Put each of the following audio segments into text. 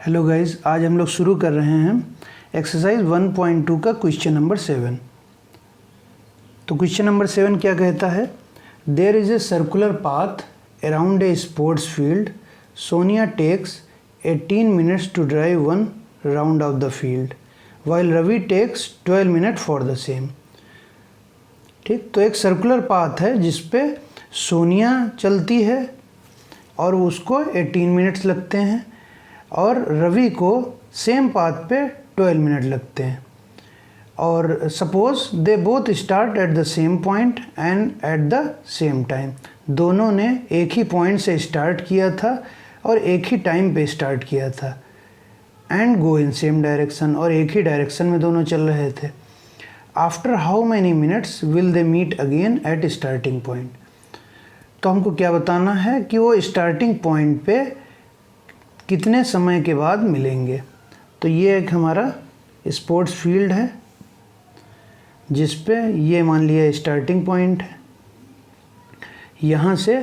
Hello guys, आज हम लोग शुरू कर रहे हैं एक्सरसाइज 1.2 का क्वेश्चन नंबर 7। तो क्वेश्चन नंबर 7 क्या कहता है? There is a circular path around a sports field. Sonia takes 18 minutes to drive one round of the field while Ravi takes 12 minute for the same. ठीक, तो एक सर्कुलर पाथ है जिस पे सोनिया चलती है और उसको 18 मिनट्स लगते हैं और रवि को सेम पाथ पे 12 मिनट लगते हैं। और suppose they both start at the same point and at the same time. दोनों ने एक ही पॉइंट से स्टार्ट किया था और एक ही टाइम पे स्टार्ट किया था। And go in same direction, और एक ही डायरेक्शन में दोनों चल रहे थे। After how many minutes will they meet again at starting point. तो हमको क्या बताना है कि वो स्टार्टिंग पॉइंट पे कितने समय के बाद मिलेंगे। तो ये एक हमारा स्पोर्ट्स फील्ड है जिस पे ये मान लिया स्टार्टिंग पॉइंट है। यहाँ से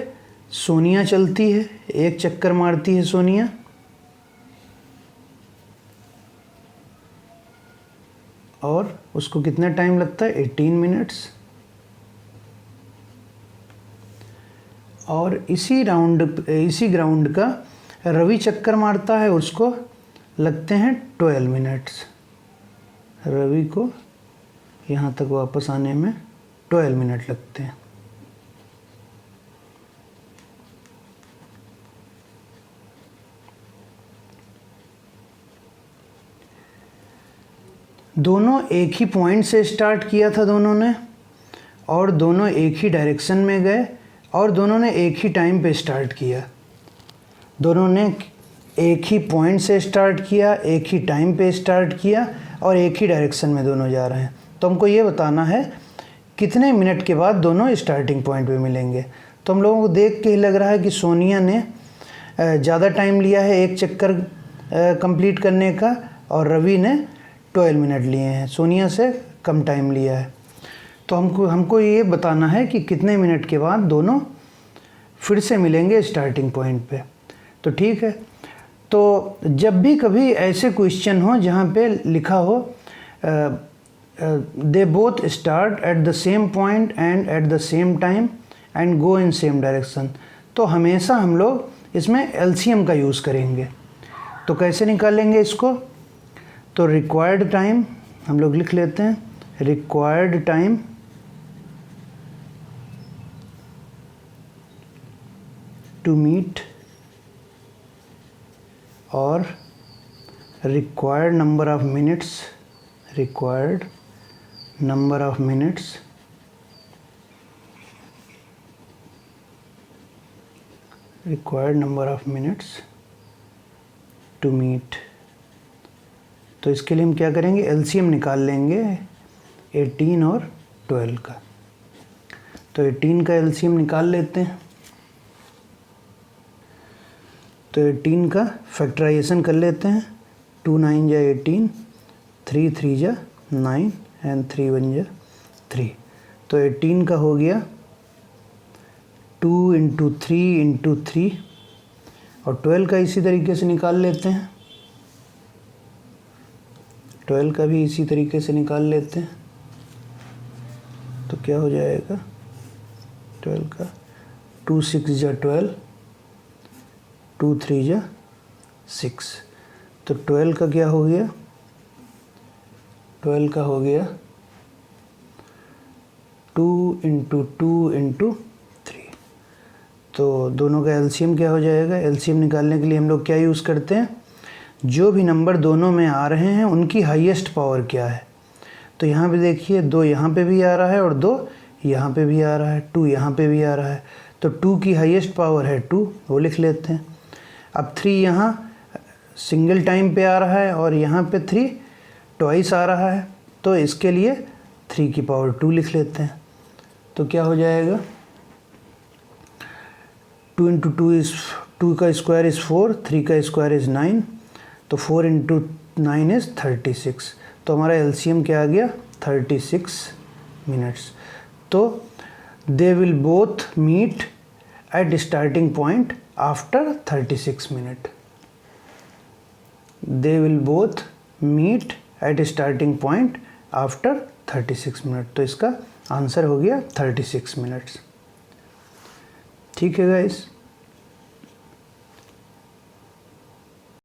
सोनिया चलती है, एक चक्कर मारती है सोनिया, और उसको कितना टाइम लगता है? 18 मिनट्स। और इसी ग्राउंड का रवि चक्कर मारता है, उसको लगते हैं 12 मिनट्स। रवि को यहाँ तक वापस आने में 12 मिनट लगते हैं। दोनों एक ही पॉइंट से स्टार्ट किया था दोनों ने, और दोनों एक ही डायरेक्शन में गए, और दोनों ने एक ही टाइम पे स्टार्ट किया। दोनों ने एक ही पॉइंट से स्टार्ट किया, एक ही टाइम पे स्टार्ट किया, और एक ही डायरेक्शन में दोनों जा रहे हैं। तो हमको ये बताना है कितने मिनट के बाद दोनों स्टार्टिंग पॉइंट पे मिलेंगे। तो हम लोगों को देख के ही लग रहा है कि सोनिया ने ज़्यादा टाइम लिया है एक चक्कर कंप्लीट करने का, और रवि ने 12 मिनट लिए हैं, सोनिया से कम टाइम लिया है। तो हमको ये बताना है कि कितने मिनट के बाद दोनों फिर से मिलेंगे स्टार्टिंग पॉइंट पे। तो ठीक है, तो जब भी कभी ऐसे क्वेश्चन हो जहाँ पे लिखा हो they both start at the same point and at the same time and go in same direction, तो हमेशा हम लोग इसमें एलसीएम का यूज़ करेंगे। तो कैसे निकालेंगे इसको? तो रिक्वायर्ड टाइम हम लोग लिख लेते हैं, रिक्वायर्ड टाइम टू मीट, और required number of minutes, required number of minutes to meet। तो इसके लिए हम क्या करेंगे? एलसीएम निकाल लेंगे 18 और 12 का। तो 18 का एलसीएम निकाल लेते हैं। तो 18 का फैक्टराइजेशन कर लेते हैं। 2 9 जा 18, 3 3 जा 9 एंड 3 1 जा 3। तो 18 का हो गया 2 × 3 × 3, और 12 का इसी तरीके से निकाल लेते हैं। 12 का भी इसी तरीके से निकाल लेते हैं। तो क्या हो जाएगा? 12 का 2 6 जा 12, 2 3 जा 6। तो 12 का क्या हो गया? 12 का हो गया 2 × 2 × 3। तो दोनों का एलसीएम क्या हो जाएगा? एलसीएम निकालने के लिए हम लोग क्या यूज़ करते हैं? जो भी नंबर दोनों में आ रहे हैं उनकी हाईएस्ट पावर क्या है। तो यहाँ पे देखिए 2 यहाँ पे भी आ रहा है और 2 यहाँ पे भी आ रहा है, 2 यहाँ पे भी आ रहा है। तो 2 की हाईएस्ट पावर है 2, वो लिख लेते हैं। अब 3 यहाँ सिंगल टाइम पे आ रहा है और यहाँ पे 3 ट्वाइस आ रहा है, तो इसके लिए 3 की पावर 2 लिख लेते हैं। तो क्या हो जाएगा? 2 × 2 इज़ 2 का स्क्वायर इज़ 4, 3 का स्क्वायर इज़ 9, तो 4 × 9 इज़ 36। तो हमारा एलसीएम क्या आ गया? 36 मिनट्स। तो they will both meet at starting point after 36 minute. They will both meet at starting point after 36 minute. तो इसका आंसर हो गया 36 मिनट्स। ठीक है गाइस।